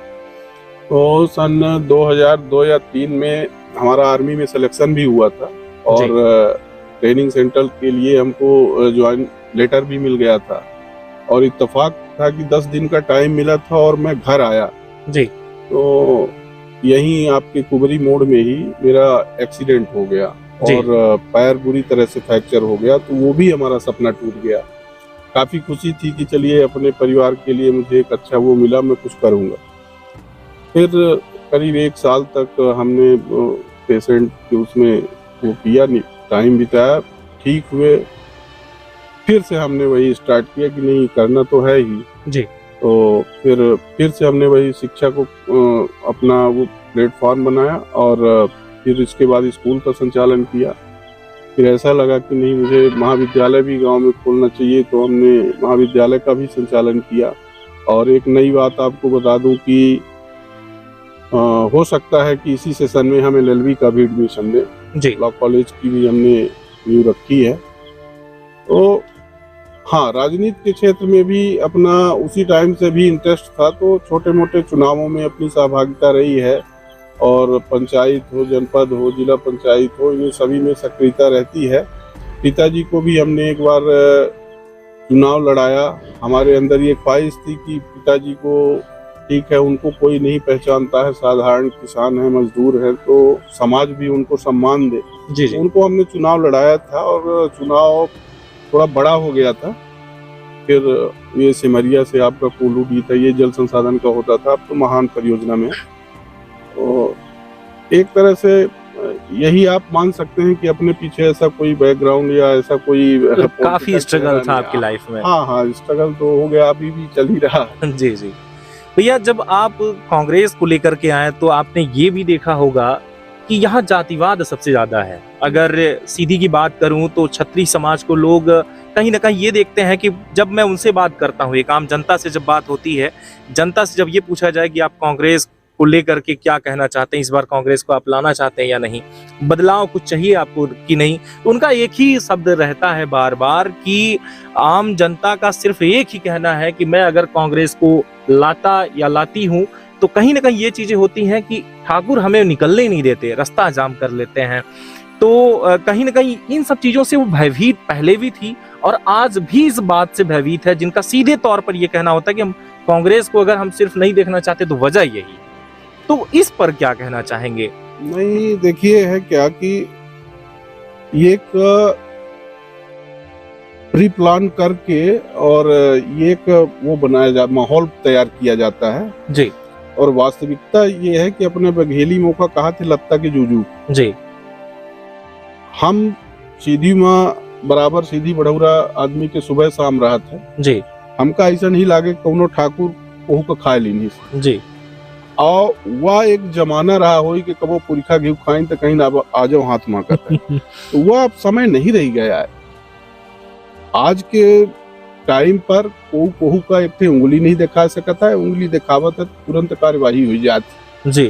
तो सन 2002 या 3 में हमारा आर्मी में सिलेक्शन भी हुआ था और ट्रेनिंग सेंटर के लिए हमको ज्वाइन लेटर भी मिल गया था और इत्तेफाक था कि 10 दिन का टाइम मिला था और मैं घर आया। जी तो यहीं आपके कुबरी मोड़ में ही मेरा एक्सीडेंट हो गया और पैर बुरी तरह से फ्रैक्चर हो गया, तो वो भी हमारा सपना टूट गया। काफी खुशी थी कि चलिए अपने परिवार के लिए मुझे एक अच्छा वो मिला, मैं कुछ करूंगा। फिर करीब 1 साल तक हमने पेशेंट के उसमें वो किया, टाइम बिताया, ठीक हुए। फिर से हमने वही स्टार्ट किया कि नहीं करना तो है ही जी। तो फिर से हमने वही शिक्षा को अपना वो प्लेटफॉर्म बनाया और फिर इसके बाद स्कूल का संचालन किया। फिर ऐसा लगा कि नहीं, मुझे महाविद्यालय भी गांव में खोलना चाहिए, तो हमने महाविद्यालय का भी संचालन किया। और एक नई बात आपको बता दूं कि हो सकता है कि इसी सेशन में हम LLB का भी एडमिशन लें। जी लॉ कॉलेज की भी हमने नींव रखी है। तो हाँ, राजनीति के क्षेत्र में भी अपना उसी टाइम से भी इंटरेस्ट था, तो छोटे मोटे चुनावों में अपनी सहभागिता रही है और पंचायत हो, जनपद हो, जिला पंचायत हो, इन सभी में सक्रियता रहती है। पिताजी को भी हमने एक बार चुनाव लड़ाया। हमारे अंदर ये ख्वाहिश थी कि पिताजी को, ठीक है, उनको कोई नहीं पहचानता है, साधारण किसान है, मजदूर है, तो समाज भी उनको सम्मान दे। जी उनको हमने चुनाव लड़ाया था और चुनाव थोड़ा बड़ा हो गया था। फिर ये सिमरिया से आपका कोल्हू भी था, ये जल संसाधन का होता था, अब तो महान परियोजना में। तो एक तरह से यही आप मान सकते हैं कि अपने पीछे ऐसा कोई बैकग्राउंड या ऐसा कोई काफी स्ट्रगल था आपकी लाइफ में। हाँ, स्ट्रगल तो हो गया, अभी भी चल ही रहा है। जी जी। भैया, जब आप कांग्रेस को लेकर के आए तो आपने ये भी देखा होगा कि यहाँ जातिवाद सबसे ज्यादा है। अगर सीधी की बात करूं तो क्षत्रिय समाज को लोग कहीं ना कहीं ये देखते हैं कि जब मैं उनसे बात करता हूँ, एक आम जनता से जब बात होती है, जनता से जब ये पूछा जाए कि आप कांग्रेस को लेकर के क्या कहना चाहते हैं, इस बार कांग्रेस को आप लाना चाहते हैं या नहीं, बदलाव कुछ चाहिए आपको कि नहीं, तो उनका एक ही शब्द रहता है बार बार कि आम जनता का सिर्फ एक ही कहना है कि मैं अगर कांग्रेस को लाता या लाती हूँ तो कहीं ना कहीं ये चीजें होती हैं कि ठाकुर हमें निकलने नहीं देते, रास्ता जाम कर लेते हैं। तो कहीं ना कहीं इन सब चीजों से वो भयभीत पहले भी थी और आज भी इस बात से भयभीत है, जिनका सीधे तौर पर ये कहना होता है कि हम कांग्रेस को अगर हम सिर्फ नहीं देखना चाहते तो वजह यही। तो इस पर क्या कहना चाहेंगे? नहीं, देखिए है क्या कि ये एक प्री प्लान करके और ये एक वो बनाया माहौल तैयार किया जाता है जी। और वास्तविकता ये है कि अपने बघेली मौका कहा थे लत्ता के जूजू जी। हम सीधी माँ बराबर सीधी बड़ौरा आदमी के सुबह शाम रहत है जी। हमका ऐसा नहीं लागे कौनो ठाकुर कोहू का खाए ली जी। और वह एक जमाना रहा हो कि कबो पुरखा घी खाइन तो कहीं ना आ जाओ हाथ माँ का तो वह अब समय नहीं रह गया है। आज के टाइम पर कोहू का एक थे उंगली नहीं दिखा सकता है, उंगली दिखावत है तुरंत कार्यवाही हो जाती जी।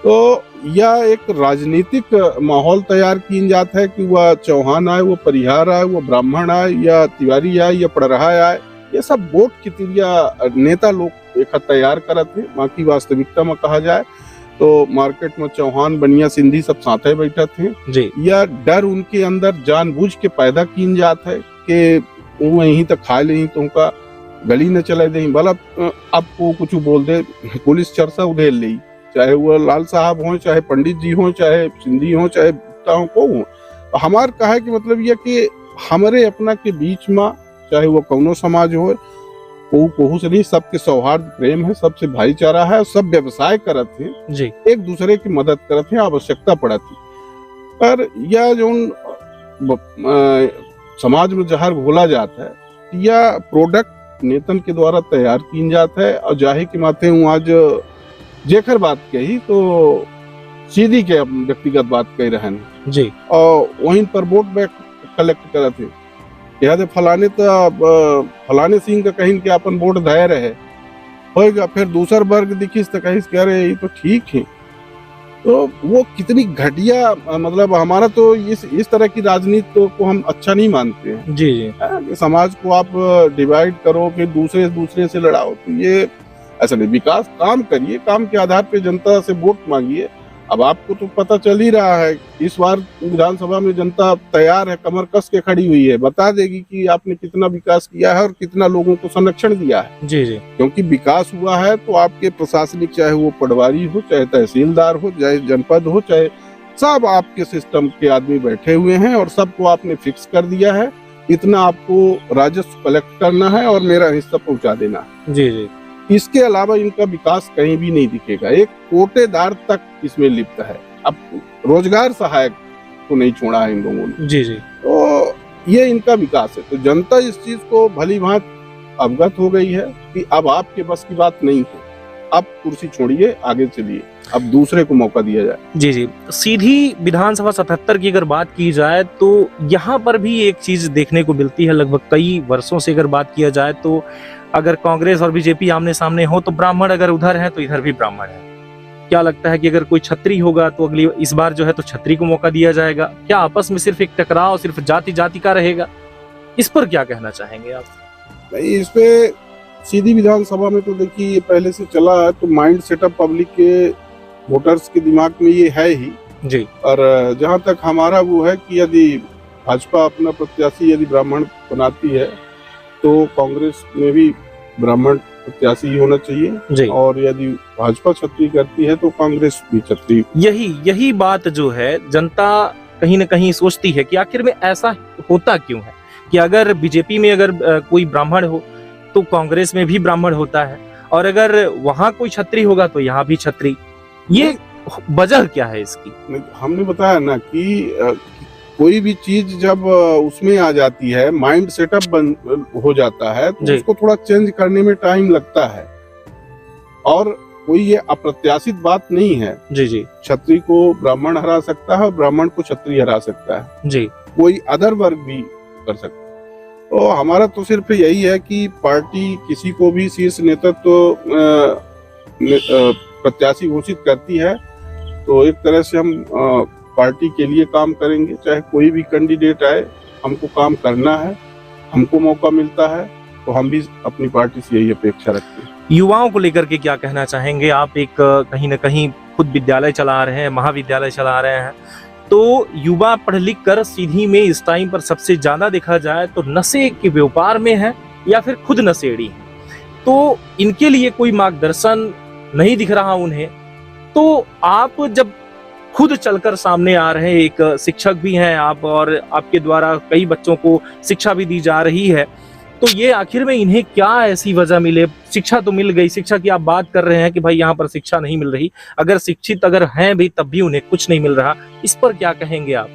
तो यह एक राजनीतिक माहौल तैयार की जाता है कि वह चौहान आए, वो परिहार आए, वो ब्राह्मण आए या तिवारी आए या पड़रहा आए, ये सब वोट की तिरिया नेता लोग एक तैयार करत है। बाकी वास्तविकता में कहा जाए तो मार्केट में चौहान, बनिया, सिंधी सब साथ बैठे थे जी। या डर उनके अंदर जानबूझ के पैदा की जात है कि वहीं तक खा ले तो उनका गली न चले दे, भला आपको कुछ बोल दे पुलिस चर्चा उधेर ले, चाहे वो लाल साहब हो, चाहे पंडित जी हो, चाहे सिंधी हो, चाहे बुट्टा हो, को हो। तो हमार कहा कि मतलब यह कि हमारे अपना के बीच में चाहे वो कौनो समाज हो, कोहू से नहीं, सबके सौहार्द प्रेम है, सबसे भाईचारा है, सब व्यवसाय करत है जी। एक दूसरे की मदद करत है, आवश्यकता पड़त है। पर यह जो समाज में जहर घोला जाता है या प्रोडक्ट नेतन के द्वारा तैयार की जाता है और जाहिर के माथे हूँ आज जेकर बात कही तो सीधी के व्यक्तिगत बात कह रहे हैं जी। और वहीं पर वोट बैक कलेक्ट करते हैं, फलाने तो फलाने सिंह का कहीं के अपन वोट दायर है होएगा, फिर दूसरा वर्ग दिखिस तो कहिस कि अरे ये तो ठीक है। तो वो कितनी घटिया मतलब हमारा तो इस तरह की राजनीति को हम अच्छा नहीं मानते हैं। जी जी कि समाज को आप डिवाइड करो, फिर दूसरे से लड़ाओ, तो ये ऐसा नहीं। विकास काम करिए, काम के आधार पे जनता से वोट मांगिए। अब आपको तो पता चल ही रहा है, इस बार विधानसभा में जनता तैयार है, कमर कस के खड़ी हुई है, बता देगी कि आपने कितना विकास किया है और कितना लोगों को संरक्षण दिया है। जी जी क्योंकि विकास हुआ है तो आपके प्रशासनिक, चाहे वो पटवारी हो, चाहे तहसीलदार हो, चाहे जनपद हो, चाहे सब आपके सिस्टम के आदमी बैठे हुए हैं और सबको आपने फिक्स कर दिया है। इतना आपको राजस्व कलेक्ट करना है और मेरा हिस्सा पहुंचा देना है। जी जी इसके अलावा इनका विकास कहीं भी नहीं दिखेगा। एक कोटेदार तक इसमें लिप्त है। अब रोजगार सहायक को नहीं छोड़ा है इन लोगों ने। जी जी तो ये इनका विकास है। तो जनता इस चीज को भली भांति अवगत हो गई है कि अब आपके बस की बात नहीं है, अब कुर्सी छोड़िए, आगे चलिए, अब दूसरे को मौका दिया जाए। जी जी सीधी विधानसभा 77 की अगर बात की जाए तो यहाँ पर भी एक चीज देखने को मिलती है। लगभग कई वर्षों से अगर बात किया जाए तो अगर कांग्रेस और बीजेपी आमने सामने हो तो ब्राह्मण अगर उधर है तो इधर भी ब्राह्मण है। क्या लगता है कि अगर कोई छत्री होगा तो अगली इस बार जो है तो छत्री को मौका दिया जाएगा? क्या आपस में सिर्फ एक टकराव सिर्फ जाति जाति का रहेगा? इस पर क्या कहना चाहेंगे आप? नहीं, इस पे सीधी विधानसभा में तो देखिए ये पहले से चला है, तो माइंड सेटअप पब्लिक के वोटर्स के दिमाग में ये है ही। जी और जहाँ तक हमारा वो है कि यदि भाजपा अपना प्रत्याशी यदि ब्राह्मण बनाती है तो कांग्रेस में भी ब्राह्मण प्रत्याशी ही होना चाहिए, जी और यदि भाजपा छत्री करती है तो कांग्रेस भी छत्री। यही बात जो है जनता कहीं ना कहीं सोचती है कि आखिर में ऐसा होता क्यों है कि अगर बीजेपी में अगर कोई ब्राह्मण हो तो कांग्रेस में भी ब्राह्मण होता है, और अगर वहां कोई छत्री होगा तो यहाँ भी छत्री। ये वजह क्या है इसकी? हमने बताया ना कि कोई भी चीज जब उसमें आ जाती है, माइंड सेटअप हो जाता है, तो उसको थोड़ा चेंज करने में टाइम लगता है। और कोई ये अप्रत्याशित बात नहीं है। जी जी छत्री को ब्राह्मण हरा सकता है और ब्राह्मण को छत्री हरा सकता है। जी कोई अदर वर्ग भी कर सकता है। तो हमारा तो सिर्फ यही है कि पार्टी किसी को भी शीर्ष नेतृत्व प्रत्याशी घोषित करती है तो एक तरह से हम पार्टी के लिए काम करेंगे। चाहे कोई भी कैंडिडेट आए, हमको काम करना है, हमको मौका मिलता है तो हम भी अपनी पार्टी से यही अपेक्षा रखते हैं। युवाओं को लेकर के क्या कहना चाहेंगे आप? एक कहीं ना कहीं खुद विद्यालय चला रहे हैं, महाविद्यालय चला रहे हैं, तो युवा पढ़ लिख कर सीधी में इस टाइम पर सबसे ज्यादा देखा जाए तो नशे के व्यापार में है या फिर खुद नशेड़ी है। तो इनके लिए कोई मार्गदर्शन नहीं दिख रहा उन्हें। तो आप जब खुद चलकर सामने आ रहे हैं, एक शिक्षक भी हैं आप और आपके द्वारा कई बच्चों को शिक्षा भी दी जा रही है, तो ये आखिर में इन्हें क्या ऐसी वजह मिले? शिक्षा तो मिल गई, शिक्षा की आप बात कर रहे हैं कि भाई यहाँ पर शिक्षा नहीं मिल रही, अगर शिक्षित अगर हैं भी तब भी उन्हें कुछ नहीं मिल रहा, इस पर क्या कहेंगे आप?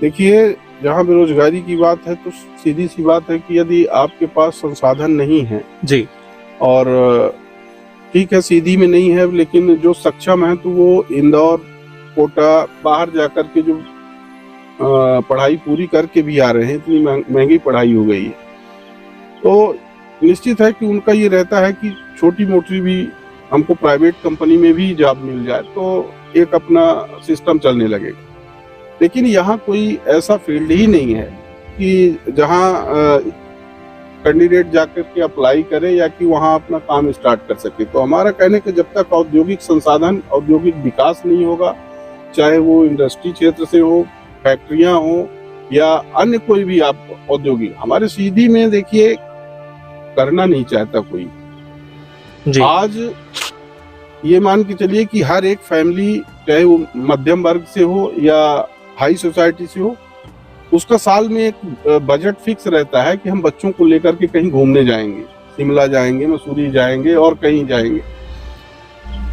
देखिए, जहाँ बेरोजगारी की बात है तो सीधी सी बात है कि यदि आपके पास संसाधन नहीं है जी, और ठीक है सीधी में नहीं है, लेकिन जो सक्षम है तो वो इंदौर, कोटा, बाहर जाकर के जो पढ़ाई पूरी करके भी आ रहे हैं, इतनी महंगी पढ़ाई हो गई है, तो निश्चित है कि उनका ये रहता है कि छोटी मोटी भी हमको प्राइवेट कंपनी में भी जॉब मिल जाए तो एक अपना सिस्टम चलने लगेगा। लेकिन यहाँ कोई ऐसा फील्ड ही नहीं है कि जहाँ कैंडिडेट जाकर के अप्लाई करे या कि वहाँ अपना काम स्टार्ट कर सके। तो हमारा कहने के जब तक औद्योगिक संसाधन, औद्योगिक विकास नहीं होगा, चाहे वो इंडस्ट्री क्षेत्र से हो, फैक्ट्रियां हो या अन्य कोई भी आप औद्योगिक, हमारे सीधी में देखिए करना नहीं चाहता कोई जी। आज ये मान के चलिए कि हर एक फैमिली, चाहे वो मध्यम वर्ग से हो या हाई सोसाइटी से हो, उसका साल में एक बजट फिक्स रहता है कि हम बच्चों को लेकर के कहीं घूमने जाएंगे, शिमला जाएंगे, मसूरी जाएंगे और कहीं जाएंगे।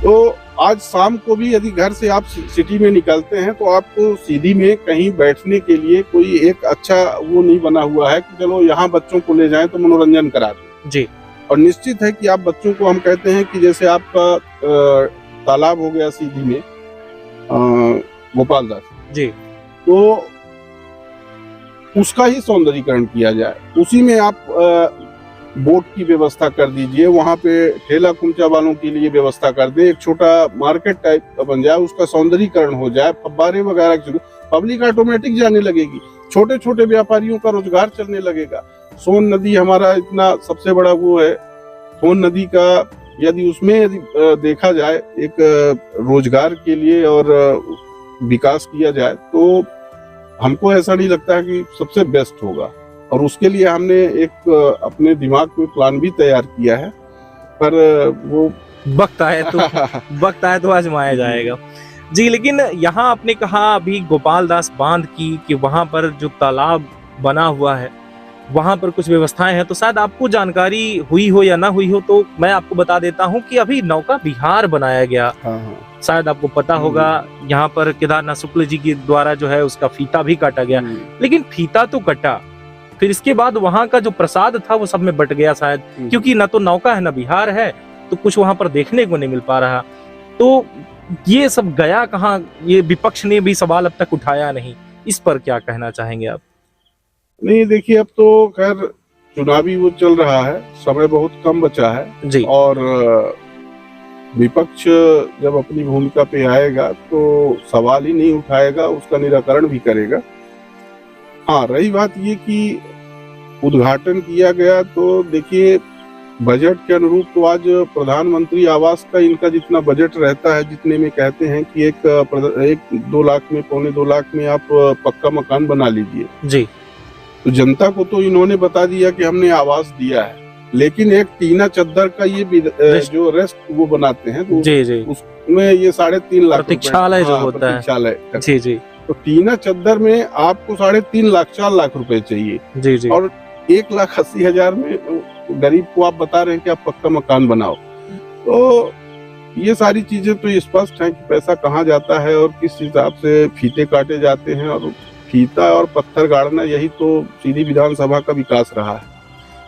तो आज शाम को भी यदि घर से आप सिटी में निकलते हैं तो आपको सीधी में कहीं बैठने के लिए कोई एक अच्छा वो नहीं बना हुआ है कि चलो यहाँ बच्चों को ले जाएं तो मनोरंजन करा दें जी। और निश्चित है कि आप बच्चों को, हम कहते हैं कि जैसे आपका तालाब हो गया सीधी में गोपालदास जी, तो उसका ही सौंदर्यीकरण किया जाए, उसी में आप बोट की व्यवस्था कर दीजिए, वहाँ पे ठेला कुंचा वालों के लिए व्यवस्था कर दे, एक छोटा मार्केट टाइप का बन जाए, उसका सौंदर्यीकरण हो जाए, फव्वारे वगैरह, पब्लिक ऑटोमेटिक जाने लगेगी, छोटे छोटे व्यापारियों का रोजगार चलने लगेगा। सोन नदी हमारा इतना सबसे बड़ा वो है, सोन नदी का यदि उसमें यदि देखा जाए एक रोजगार के लिए और विकास किया जाए तो हमको ऐसा नहीं लगता है कि सबसे बेस्ट होगा। और उसके लिए हमने एक अपने दिमाग में प्लान भी तैयार किया है, पर वो वक्त आए तो आजमाया जाएगा जी। लेकिन यहाँ आपने कहा अभी गोपाल दास बांध की कि वहां पर जो तालाब बना हुआ है वहां पर कुछ व्यवस्थाएं हैं, तो शायद आपको जानकारी हुई हो या ना हुई हो, तो मैं आपको बता देता हूं कि अभी नौका विहार बनाया गया। हाँ। शायद आपको पता होगा, यहाँ पर केदारनाथ शुक्ल जी के द्वारा जो है उसका फीता भी काटा गया। लेकिन फीता तो कटा, फिर इसके बाद वहां का जो प्रसाद था वो सब में बट गया शायद, क्योंकि ना तो नौका है ना विहार है, तो कुछ वहां पर देखने को नहीं मिल पा रहा। तो ये सब गया कहाँ, ये विपक्ष ने भी सवाल अब तक उठाया नहीं, इस पर क्या कहना चाहेंगे आप? नहीं देखिए, अब तो खैर चुनावी वो चल रहा है, समय बहुत कम बचा है जी। और विपक्ष जब अपनी भूमिका पे आएगा तो सवाल ही नहीं उठाएगा, उसका निराकरण भी करेगा। हाँ, रही बात ये कि उद्घाटन किया गया, तो देखिए बजट के अनुरूप तो आज प्रधानमंत्री आवास का इनका जितना बजट रहता है, जितने में कहते हैं कि एक 2 लाख में, 2.25 लाख में आप पक्का मकान बना लीजिए जी। तो जनता को तो इन्होंने बता दिया कि हमने आवास दिया है, लेकिन एक टीना चद्दर का ये जो रेस्ट वो बनाते हैं तो जी। उसमें ये 3.5 लाख प्रतीक्षालय जो होता है जी जी। तो टीना चद्दर में आपको 3.5 लाख 4 लाख रुपए चाहिए जी जी। और 1,80,000 में गरीब को आप बता रहे हैं कि आप पक्का मकान बनाओ। तो ये सारी चीजें तो स्पष्ट है कि पैसा कहाँ जाता है और किस हिसाब से फीते काटे जाते हैं, और फीता और पत्थर गाड़ना यही तो सीधी विधानसभा का विकास रहा है।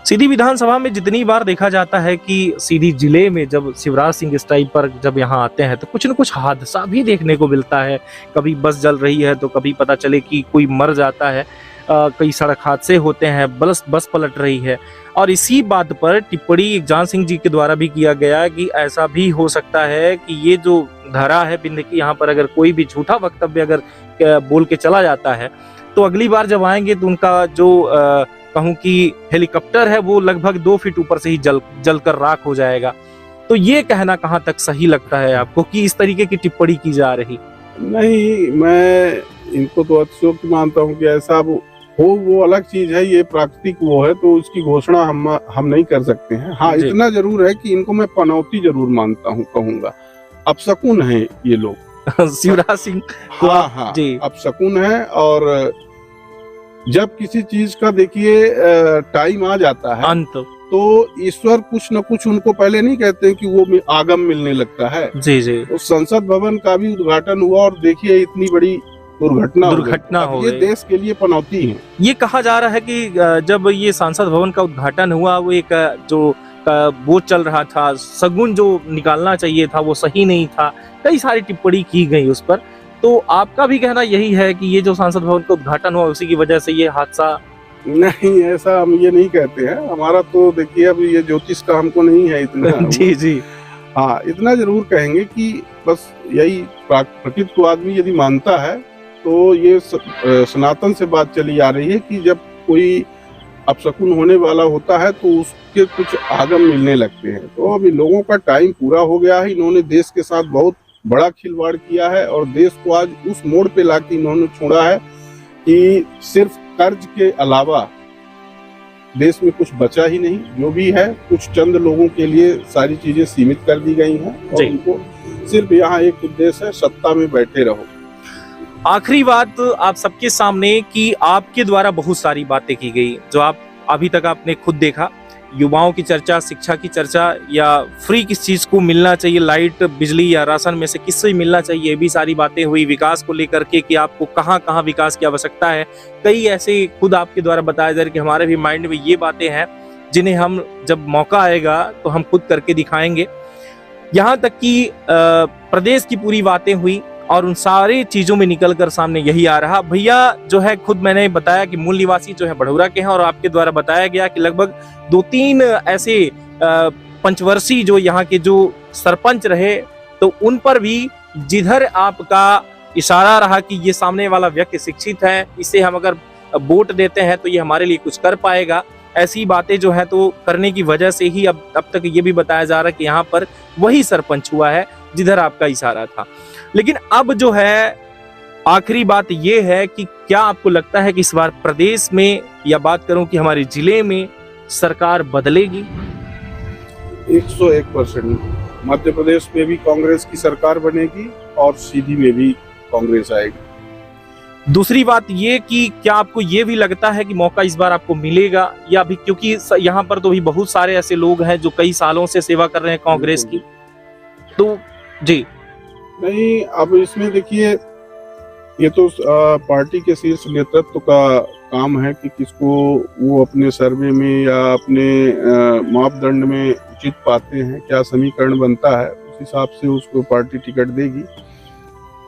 सीधी विधानसभा में जितनी बार देखा जाता है कि सीधी जिले में जब शिवराज सिंह इस टाइप पर जब यहाँ आते हैं तो कुछ न कुछ हादसा भी देखने को मिलता है। कभी बस जल रही है तो कभी पता चले कि कोई मर जाता है, कई सड़क हादसे होते हैं, बस पलट रही है। और इसी बात पर टिप्पणी जान सिंह जी के द्वारा भी किया गया कि ऐसा भी हो सकता है कि ये जो धरा है बिंद की, यहाँ पर अगर कोई भी झूठा वक्तव्य अगर बोल के चला जाता है तो अगली बार जब आएंगे तो उनका जो कहूं कि हेलीकॉप्टर है वो लगभग 2 फीट ऊपर से ही जल कर राख हो जाएगा। तो ये कहना कहाँ तक सही लगता है आपको कि इस तरीके की टिप्पणी की जा रही? नहीं, मैं इनको तो अतिशयोक्ति मानता हूँ कि ऐसा हो वो अलग चीज है, ये प्राकृतिक वो है तो उसकी घोषणा हम नहीं कर सकते हैं। हाँ, इतना जरूर है कि इनको मैं पनौती जरूर मानता हूँ, कहूँगा अपशकुन है ये लोग। शिवराज सिंह हाँ जी, अपशकुन है। और जब किसी चीज का देखिए टाइम आ जाता है अंत, तो ईश्वर कुछ न कुछ उनको पहले नहीं कहते हैं कि वो आगम मिलने लगता है जी जी। तो संसद भवन का भी उद्घाटन हुआ और देखिए इतनी बड़ी दुर्घटना हो गई। ये देश के लिए पनौती है। ये कहा जा रहा है कि जब ये संसद भवन का उद्घाटन हुआ, वो एक जो वो चल रहा था, शगुन जो निकालना चाहिए था वो सही नहीं था, कई सारी टिप्पणी की गई उस पर। तो आपका भी कहना यही है कि ये जो संसद भवन का उद्घाटन हुआ उसी की वजह से ये हादसा? नहीं, ऐसा हम ये नहीं कहते हैं। हमारा तो देखिए अब ये ज्योतिष का हमको नहीं है इतना जी जी। हाँ, इतना जरूर कहेंगे कि बस यही प्रकृति को आदमी यदि मानता है तो ये सनातन से बात चली आ रही है कि जब कोई अपशकुन होने वाला होता है तो उसके कुछ आगम मिलने लगते हैं। तो अभी लोगों का टाइम पूरा हो गया है। इन्होंने देश के साथ बहुत बड़ा खिलवाड़ किया है और देश को आज उस मोड़ पे लाके इन्होंने छोड़ा है कि सिर्फ कर्ज के अलावा देश में कुछ बचा ही नहीं। जो भी है कुछ चंद लोगों के लिए सारी चीजें सीमित कर दी गई हैं और उनको सिर्फ यहाँ एक उद्देश्य है, सत्ता में बैठे रहो। आखिरी बात आप सबके सामने कि आपके द्वारा बहुत सारी बातें की गई जो आप अभी तक आपने खुद देखा, युवाओं की चर्चा, शिक्षा की चर्चा, या फ्री किस चीज को मिलना चाहिए, लाइट, बिजली या राशन में से किससे मिलना चाहिए, ये भी सारी बातें हुई। विकास को लेकर के कि आपको कहाँ कहाँ विकास की आवश्यकता है, कई ऐसे खुद आपके द्वारा बताया जा रहा है कि हमारे भी माइंड में ये बातें हैं जिन्हें हम जब मौका आएगा तो हम खुद करके दिखाएंगे। यहाँ तक कि प्रदेश की पूरी बातें हुई, और उन सारी चीजों में निकलकर सामने यही आ रहा। भैया जो है, खुद मैंने बताया कि मूल निवासी जो है बड़ौरा के हैं, और आपके द्वारा बताया गया कि लगभग 2-3 ऐसे पंचवर्षीय जो यहाँ के जो सरपंच रहे, तो उन पर भी जिधर आपका इशारा रहा कि ये सामने वाला व्यक्ति शिक्षित है, इसे हम अगर वोट देते हैं तो ये हमारे लिए कुछ कर पाएगा, ऐसी बातें जो है तो करने की वजह से ही अब तक ये भी बताया जा रहा है कि यहाँ पर वही सरपंच हुआ है जिधर आपका इशारा था। लेकिन अब जो है आखिरी बात ये है कि क्या आपको लगता है कि इस बार प्रदेश में, या बात करूं कि हमारे जिले में, सरकार बदलेगी? 101% मध्य प्रदेश में भी कांग्रेस की सरकार बनेगी और सीधी में भी कांग्रेस आएगी। दूसरी बात ये कि क्या आपको ये भी लगता है कि मौका इस बार आपको मिलेगा, या भी, क्योंकि यहाँ पर तो भी बहुत सारे ऐसे लोग हैं जो कई सालों से सेवा कर रहे हैं कांग्रेस की, तो जी नहीं, अब इसमें देखिए, ये तो पार्टी के शीर्ष नेतृत्व का काम है कि किसको वो अपने सर्वे में या अपने मापदंड में उचित पाते हैं, क्या समीकरण बनता है, उस हिसाब से उसको पार्टी टिकट देगी।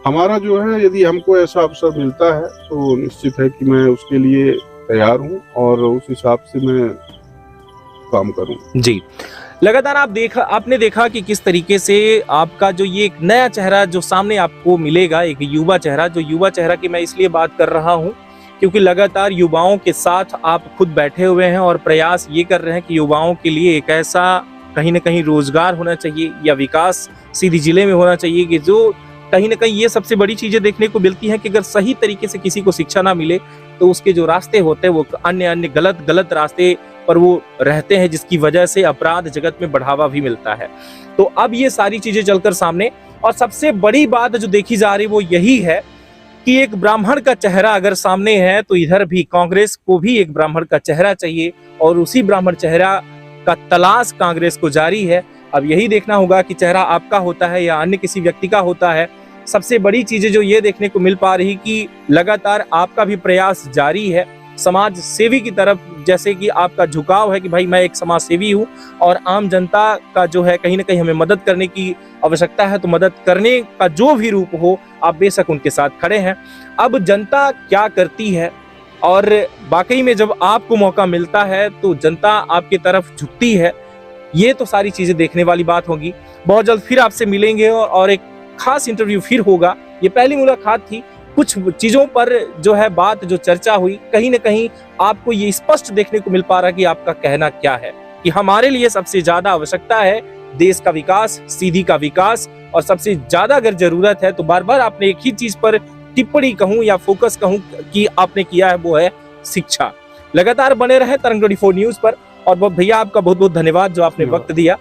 हमारा जो है, यदि हमको ऐसा अवसर मिलता है तो निश्चित है कि मैं उसके लिए तैयार हूं और उस हिसाब से मैं काम करूं। जी, लगातार आपने देखा कि किस तरीके से आपका जो ये एक नया चेहरा जो सामने आपको मिलेगा, एक युवा चेहरा, जो युवा चेहरा की मैं इसलिए बात कर रहा हूं क्योंकि लगातार युवाओं के साथ आप खुद बैठे हुए हैं और प्रयास ये कर रहे हैं कि युवाओं के लिए एक ऐसा कहीं ना कहीं रोजगार होना चाहिए या विकास सीधी जिले में होना चाहिए कि जो कहीं ना कहीं ये सबसे बड़ी चीजें देखने को मिलती हैं कि अगर सही तरीके से किसी को शिक्षा ना मिले तो उसके जो रास्ते होते हैं वो अन्य गलत रास्ते पर वो रहते हैं, जिसकी वजह से अपराध जगत में बढ़ावा भी मिलता है। तो अब ये सारी चीजें चलकर सामने, और सबसे बड़ी बात जो देखी जा रही वो यही है कि एक ब्राह्मण का चेहरा अगर सामने है तो इधर भी कांग्रेस को भी एक ब्राह्मण का चेहरा चाहिए, और उसी ब्राह्मण चेहरा का तलाश कांग्रेस को जारी है। अब यही देखना होगा कि चेहरा आपका होता है या अन्य किसी व्यक्ति का होता है। सबसे बड़ी चीजें जो ये देखने को मिल पा रही कि लगातार आपका भी प्रयास जारी है समाज सेवी की तरफ, जैसे कि आपका झुकाव है कि भाई मैं एक समाज सेवी हूँ और आम जनता का जो है कहीं ना कहीं हमें मदद करने की आवश्यकता है, तो मदद करने का जो भी रूप हो आप बेशक उनके साथ खड़े हैं। अब जनता क्या करती है, और वाकई में जब आपको मौका मिलता है तो जनता आपकी तरफ झुकती है, ये तो सारी चीजें देखने वाली बात होगी। बहुत जल्द फिर आपसे मिलेंगे और एक खास इंटरव्यू फिर होगा। ये पहली मुलाकात थी, कुछ चीजों पर जो है बात जो चर्चा हुई, कहीं ना कहीं आपको ये स्पष्ट देखने को मिल पा रहा कि आपका कहना क्या है, कि हमारे लिए सबसे ज्यादा आवश्यकता है देश का विकास, सीधी का विकास, और सबसे ज्यादा अगर जरूरत है तो बार बार आपने एक ही चीज पर टिप्पणी कहूं या फोकस कहूं कि आपने किया है, वो है शिक्षा। लगातार बने रहे तरंग 24 न्यूज पर, और भैया आपका बहुत बहुत धन्यवाद जो आपने वक्त दिया,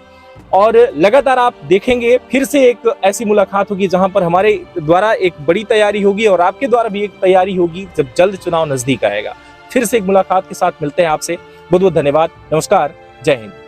और लगातार आप देखेंगे फिर से एक ऐसी मुलाकात होगी जहां पर हमारे द्वारा एक बड़ी तैयारी होगी और आपके द्वारा भी एक तैयारी होगी जब जल्द चुनाव नजदीक आएगा। फिर से एक मुलाकात के साथ मिलते हैं आपसे। बहुत बहुत धन्यवाद, नमस्कार, जय हिंद।